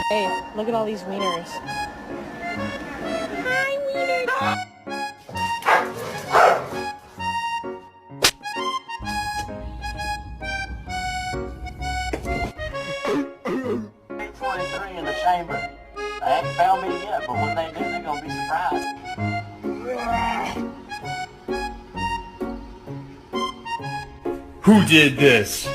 Hey, look at all these wieners. Hi, wieners. 23 in the chamber. They haven't found me yet, but when they do, they're gonna be surprised. Who did this?